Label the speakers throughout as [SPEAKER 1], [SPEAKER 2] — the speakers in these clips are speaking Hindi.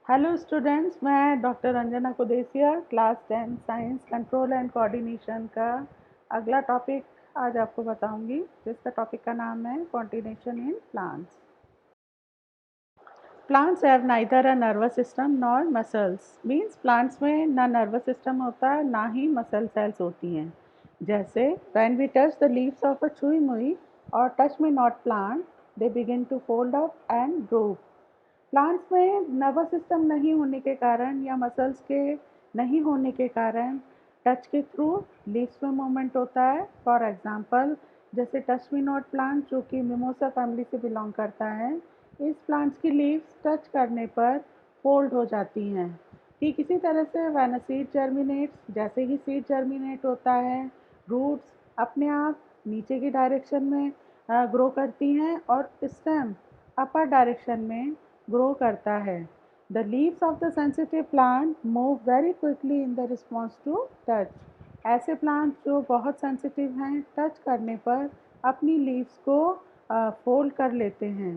[SPEAKER 1] हेलो स्टूडेंट्स, मैं doctor Ranjana Kudesia class 10 science control and coordination का अगला टॉपिक आज आपको बताऊंगी, जिसका टॉपिक का नाम है coordination in plants. Plants have neither a nervous system nor muscles. Means plants में ना नर्वस सिस्टम होता है, ना ही मसल सेल्स होती हैं। जैसे when we touch the leaves of a chhui mui और touch me not plant, they begin to fold up and droop. Plants में नर्वस सिस्टम नहीं होने के कारण या मसल्स के नहीं होने के कारण टच के थ्रू लीव्स में मूवमेंट होता है। फॉर एग्जांपल, जैसे टच मी नॉट प्लांट जो कि मिमोसा फैमिली से बिलोंग करता है, इस प्लांट्स की लीव्स टच करने पर फोल्ड हो जाती हैं। ठीक इसी तरह से व्हेन अ सीड जर्मिनेट्स, जैसे ही सीड जर्मिनेट होता है, रूट्स अपने आप नीचे की डायरेक्शन में ग्रो करती हैं और स्टेम अपर डायरेक्शन में ग्रो करता है। The leaves of the sensitive plant move very quickly in the response to touch. ऐसे प्लांट जो बहुत सेंसिटिव हैं, टच करने पर अपनी लीव्स को फोल्ड कर लेते हैं।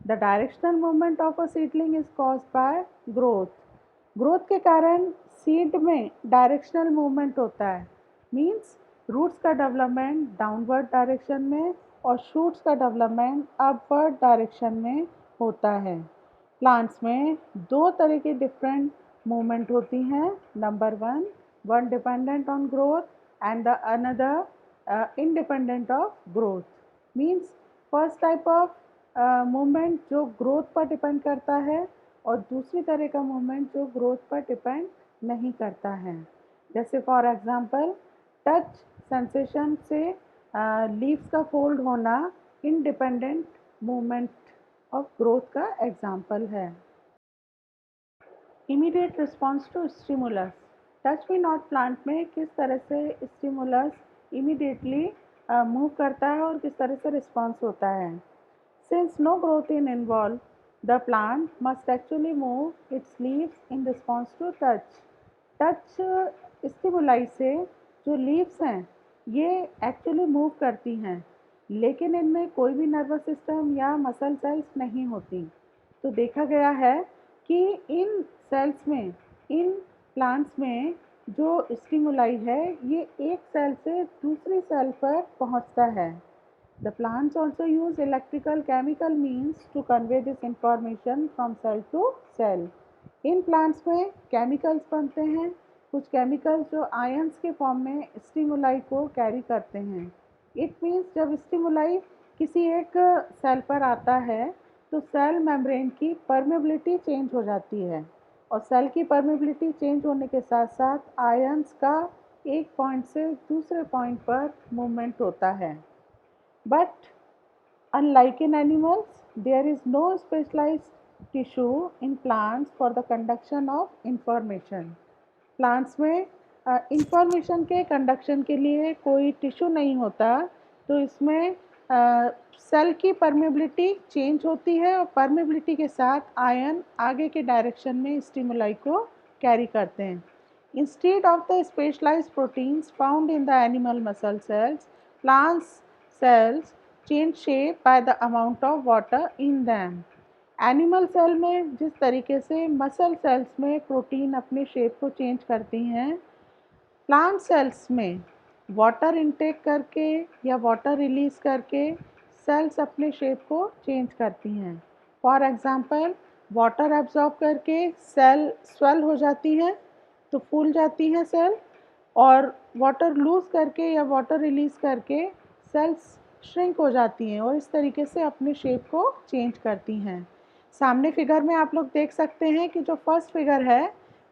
[SPEAKER 1] The directional movement of a seedling is caused by growth. Growth के कारण सीड में डायरेक्शनल मूवमेंट होता है। मीन्स रूट्स का डेवलपमेंट डाउनवर्ड डायरेक्शन में और शूट्स का डेवलपमेंट अपवर्ड डायरेक्शन में होता है। प्लांट्स में दो तरह की डिफरेंट मूवमेंट होती हैं। Number one dependent on growth and the another independent of growth. Means first type of movement जो ग्रोथ पर डिपेंड करता है और दूसरी तरह का मूवमेंट जो ग्रोथ पर डिपेंड नहीं करता है। जैसे फॉर एग्जांपल, टच सेंसेशन से लीव्स का फोल्ड होना इंडिपेंडेंट मूवमेंट ऑफ ग्रोथ का एग्जाम्पल है। Immediate response to stimulus. Touch me not plant में किस तरह से स्टिमुलस इमीडिएटली मूव करता है और किस तरह से रिस्पॉन्स होता है। Since no growth in involve, the plant must actually move its leaves in response to touch. Touch stimuli से जो लीव्स हैं ये एक्चुअली मूव करती हैं, लेकिन इनमें कोई भी नर्वस सिस्टम या मसल सेल्स नहीं होती। तो देखा गया है कि इन सेल्स में, इन प्लांट्स में जो स्टिमुलाई है ये एक सेल से दूसरी सेल पर पहुंचता है। The plants also use electrical chemical means to convey this information from cell to cell. In plants में केमिकल्स बनते हैं, कुछ केमिकल्स जो आयंस के फॉर्म में स्टिमुलाई को कैरी करते हैं। इट मीन्स जब स्टिमुलाई किसी एक सेल पर आता है तो सेल मेम्ब्रेन की परमेबिलिटी चेंज हो जाती है और सेल की परमेबिलिटी चेंज होने के साथ साथ आयंस का एक पॉइंट से दूसरे पॉइंट पर मूवमेंट होता है। But unlike in animals, there is no specialized tissue in plants for the conduction of information. Plants में इंफॉर्मेशन के कंडक्शन के लिए कोई टिश्यू नहीं होता, तो इसमें सेल की परमेबिलिटी चेंज होती है और परमेबिलिटी के साथ आयन आगे के डायरेक्शन में स्टिमुलाई को कैरी करते हैं। Instead of the specialised proteins found in the animal muscle cells, plants cells change shape by the amount of water in them. Animal cell में जिस तरीके से मसल सेल्स में प्रोटीन अपने शेप को चेंज करती हैं, प्लांट सेल्स में वाटर इनटेक करके या वाटर रिलीज करके सेल्स अपने शेप को चेंज करती हैं। फॉर एग्जांपल, वाटर एब्जॉर्ब करके सेल स्वेल हो जाती है, तो फूल जाती हैं सेल, और वाटर लूज करके या वाटर रिलीज करके सेल्स श्रिंक हो जाती हैं और इस तरीके से अपने शेप को चेंज करती हैं। सामने फिगर में आप लोग देख सकते हैं कि जो फर्स्ट फिगर है,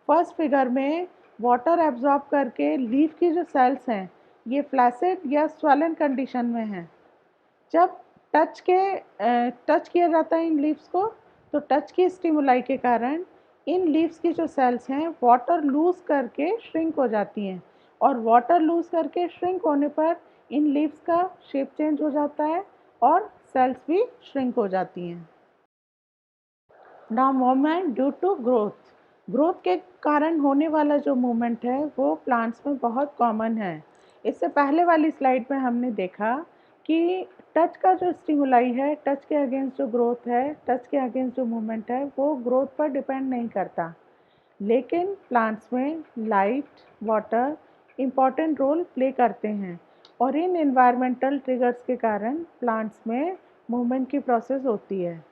[SPEAKER 1] फर्स्ट फिगर में वाटर एब्जॉर्ब करके लीफ की जो सेल्स हैं ये फ्लैसिड या स्वेलन कंडीशन में हैं। जब टच किया जाता है इन लीव्स को, तो टच की स्टिमुलाई के कारण इन लीव्स की जो सेल्स हैं वाटर लूज करके श्रिंक हो जाती हैं और वाटर लूज करके श्रिंक होने पर इन लीव्स का शेप चेंज हो जाता है और सेल्स भी श्रिंक हो जाती हैं। Now movement due to growth. Growth के कारण होने वाला जो मूवमेंट है वो प्लांट्स में बहुत कॉमन है। इससे पहले वाली स्लाइड में हमने देखा कि टच का जो स्टिमुलाई है, टच के अगेंस्ट जो ग्रोथ है, टच के अगेंस्ट जो मूवमेंट है, वो ग्रोथ पर डिपेंड नहीं करता। लेकिन प्लांट्स में light, water important role play करते हैं और इन एनवायरमेंटल ट्रिगर्स के कारण प्लांट्स में मूवमेंट की प्रोसेस होती है।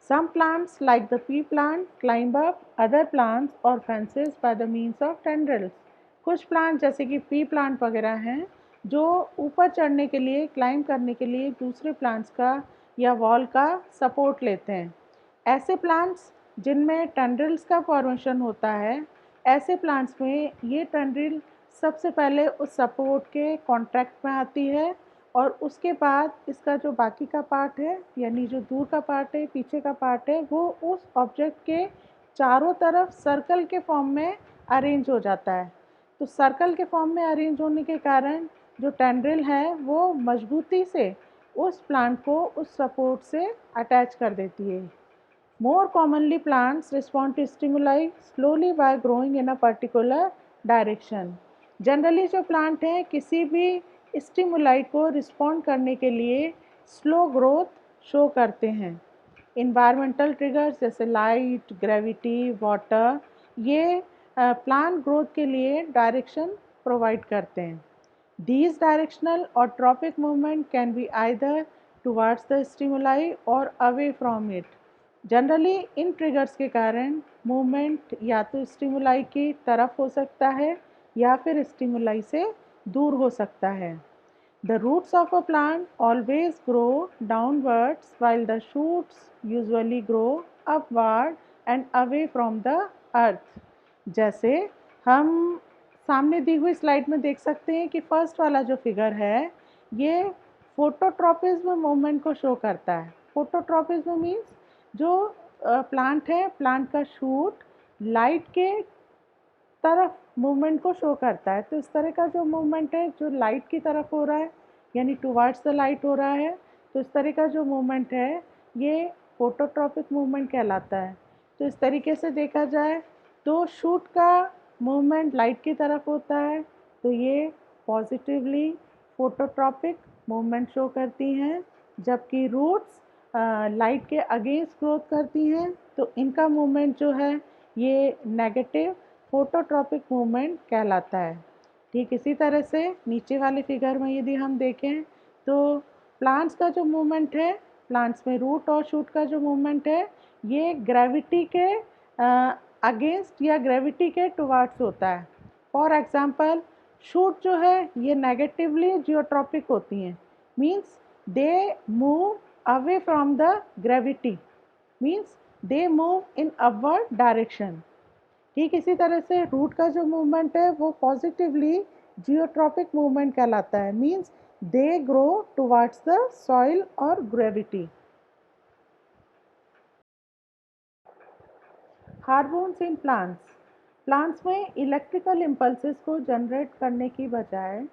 [SPEAKER 1] Some plants like the pea plant climb up other plants और fences by the means of tendrils. कुछ प्लांट जैसे कि पी प्लांट वगैरह हैं जो ऊपर चढ़ने के लिए, क्लाइंब करने के लिए दूसरे प्लांट्स का या वॉल का सपोर्ट लेते हैं। ऐसे प्लांट्स जिनमें टेंड्रिल्स का फॉर्मेशन होता है, ऐसे प्लांट्स में ये टेंड्रिल सबसे पहले उस सपोर्ट के कॉन्टैक्ट में आती है और उसके बाद इसका जो बाकी का पार्ट है, यानी जो दूर का पार्ट है, पीछे का पार्ट है, वो उस ऑब्जेक्ट के चारों तरफ सर्कल के फॉर्म में अरेंज हो जाता है। तो सर्कल के फॉर्म में अरेंज होने के कारण जो टेंड्रिल है वो मजबूती से उस प्लांट को उस सपोर्ट से अटैच कर देती है। More commonly, plants respond to stimuli slowly by growing in a particular direction. Generally जो प्लांट हैं किसी भी स्टिमुलाई को रिस्पॉन्ड करने के लिए स्लो ग्रोथ शो करते हैं। इन्वायरमेंटल ट्रिगर्स जैसे लाइट, ग्रेविटी, वाटर, ये प्लांट ग्रोथ के लिए डायरेक्शन प्रोवाइड करते हैं। These directional or tropic movement can be either towards the stimuli or away from it. Generally in triggers के कारण मूवमेंट या तो स्टिमुलाई की तरफ हो सकता है या फिर स्टिमुलाई से दूर हो सकता है। The roots of a plant always grow downwards while the shoots usually grow upward and away from the earth. जैसे हम सामने दी हुई स्लाइड में देख सकते हैं कि फर्स्ट वाला जो फिगर है ये फोटोट्रॉपिज्म मूवमेंट को शो करता है। फोटोट्रॉपिज्म मीन्स जो प्लांट है, प्लांट का शूट लाइट के तरफ मूवमेंट को शो करता है। तो इस तरह का जो मूवमेंट है जो लाइट की तरफ हो रहा है, यानी टुवर्ड्स द लाइट हो रहा है, तो इस तरह का जो मूवमेंट है ये फोटोट्रॉपिक मूवमेंट कहलाता है। तो इस तरीके से देखा जाए तो शूट का मूवमेंट लाइट की तरफ होता है तो ये पॉजिटिवली फोटोट्रॉपिक मूवमेंट शो करती हैं, जबकि रूट्स लाइट के अगेंस्ट ग्रोथ करती हैं तो इनका मूवमेंट जो है ये नेगेटिव फोटोट्रॉपिक मूवमेंट कहलाता है। ठीक इसी तरह से नीचे वाले फिगर में यदि हम देखें तो प्लांट्स का जो मूवमेंट है, प्लांट्स में रूट और शूट का जो मूवमेंट है ये ग्रेविटी के अगेंस्ट या ग्रेविटी के टुवर्ड्स होता है। फॉर एग्जांपल शूट जो है ये नेगेटिवली जियोट्रॉपिक होती हैं, means they move away from the gravity, means they move in upward direction. ठीक इसी तरह से रूट का जो मूवमेंट है वो पॉजिटिवली जियोट्रॉपिक मूवमेंट कहलाता है, means they grow towards the soil और gravity. Hormones in plants. Plants में इलेक्ट्रिकल इम्पल्सेस को जनरेट करने की बजाय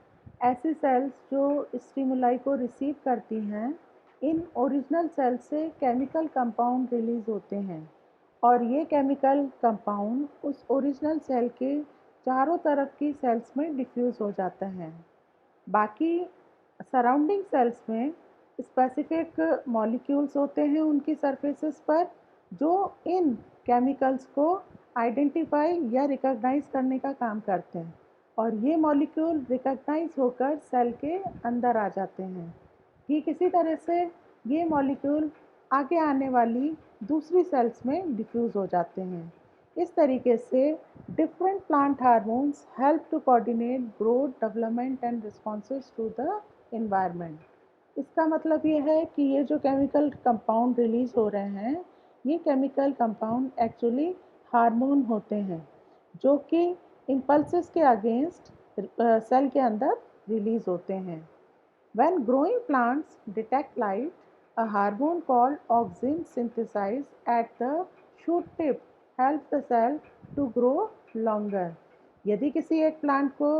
[SPEAKER 1] ऐसी सेल्स जो स्टिमुलाई को रिसीव करती हैं, इन ओरिजिनल सेल्स से केमिकल कंपाउंड रिलीज होते हैं और ये केमिकल कंपाउंड उस ओरिजिनल सेल के चारों तरफ की सेल्स में डिफ्यूज़ हो जाता है। बाकी सराउंडिंग सेल्स में स्पेसिफिक मॉलिक्यूल्स होते हैं उनकी सरफेसेस पर जो इन केमिकल्स को आइडेंटिफाई या रिकॉग्नाइज करने का काम करते हैं और ये मॉलिक्यूल रिकॉग्नाइज होकर सेल के अंदर आ जाते हैं। ठीक इसी तरह से ये मॉलिक्यूल आगे आने वाली दूसरी सेल्स में डिफ्यूज़ हो जाते हैं। इस तरीके से different plant hormones help to coordinate growth, development and responses to the environment. इसका मतलब ये है कि ये जो केमिकल कंपाउंड रिलीज़ हो रहे हैं ये केमिकल कंपाउंड एक्चुअली हार्मोन होते हैं जो कि इम्पल्सेस के अगेंस्ट सेल के अंदर रिलीज़ होते हैं। When growing plants detect light, a hormone called auxin synthesized at the shoot tip helps the cell to grow longer. यदि किसी एक प्लांट को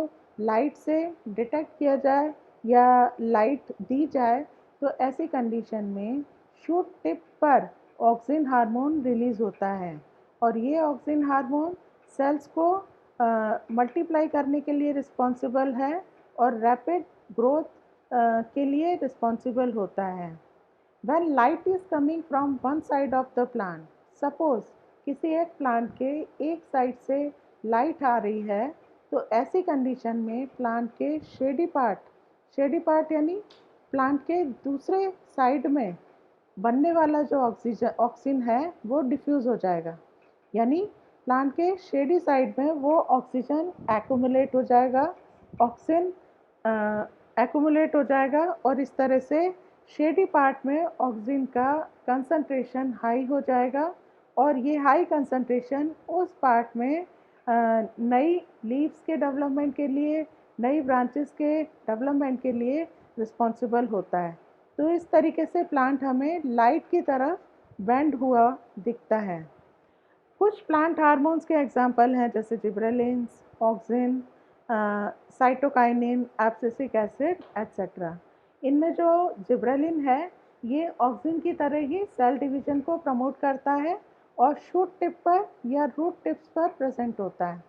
[SPEAKER 1] लाइट से डिटेक्ट किया जाए या लाइट दी जाए तो ऐसी कंडीशन में शूट टिप पर ऑक्सिन हार्मोन रिलीज़ होता है और ये ऑक्सिन हार्मोन सेल्स को मल्टीप्लाई करने के लिए रिस्पॉन्सिबल है और रैपिड ग्रोथ के लिए रिस्पॉन्सिबल होता है। When light is coming from one side of the plant, suppose किसी एक प्लांट के एक साइड से लाइट आ रही है, तो ऐसी कंडीशन में प्लांट के शेडी पार्ट यानी प्लांट के दूसरे साइड में बनने वाला जो ऑक्सीजन है वो डिफ्यूज़ हो जाएगा, यानी प्लांट के शेडी साइड में वो ऑक्सीजन एक्यूमुलेट हो जाएगा, ऑक्सीजन एक्यूमुलेट हो जाएगा और इस तरह से शेडी पार्ट में ऑक्सीजन का कंसंट्रेशन हाई हो जाएगा और ये हाई कंसंट्रेशन उस पार्ट में नई लीव्स के डेवलपमेंट के लिए, नई ब्रांचेस के डेवलपमेंट के लिए रिस्पॉन्सिबल होता है। तो इस तरीके से प्लांट हमें लाइट की तरफ बेंड हुआ दिखता है। कुछ प्लांट हार्मोन्स के एग्जांपल हैं जैसे gibberellins, auxin, cytokinin, abscisic acid etcetera. इनमें जो जिब्रेलिन है ये ऑक्सिन की तरह ही सेल डिवीजन को प्रमोट करता है और शूट टिप पर या रूट टिप्स पर प्रेजेंट होता है।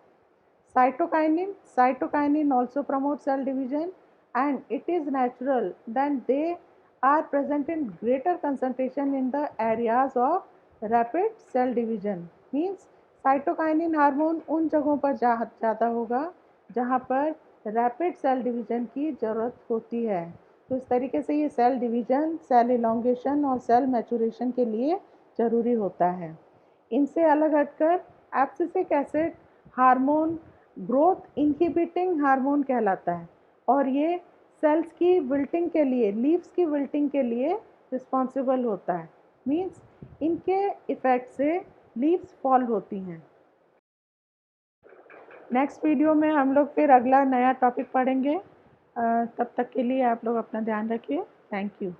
[SPEAKER 1] Cytokinin also promotes cell division and it is natural that they are present in greater concentration in the areas of rapid cell division. Means cytokinin hormone उन जगहों पर ज़्यादा होगा जहाँ पर रैपिड सेल डिवीजन की ज़रूरत होती है। तो इस तरीके से ये सेल डिवीजन, सेल इलोंगेशन और सेल मैचुरेशन के लिए ज़रूरी होता है। इनसे अलग हटकर abscisic acid hormone growth inhibiting hormone कहलाता है और ये सेल्स की विल्टिंग के लिए, लीव्स की विल्टिंग के लिए रिस्पॉन्सिबल होता है। मीन्स इनके इफ़ेक्ट से लीव्स फॉल होती हैं। नेक्स्ट वीडियो में हम लोग फिर अगला नया टॉपिक पढ़ेंगे। तब तक के लिए आप लोग अपना ध्यान रखिए। Thank you.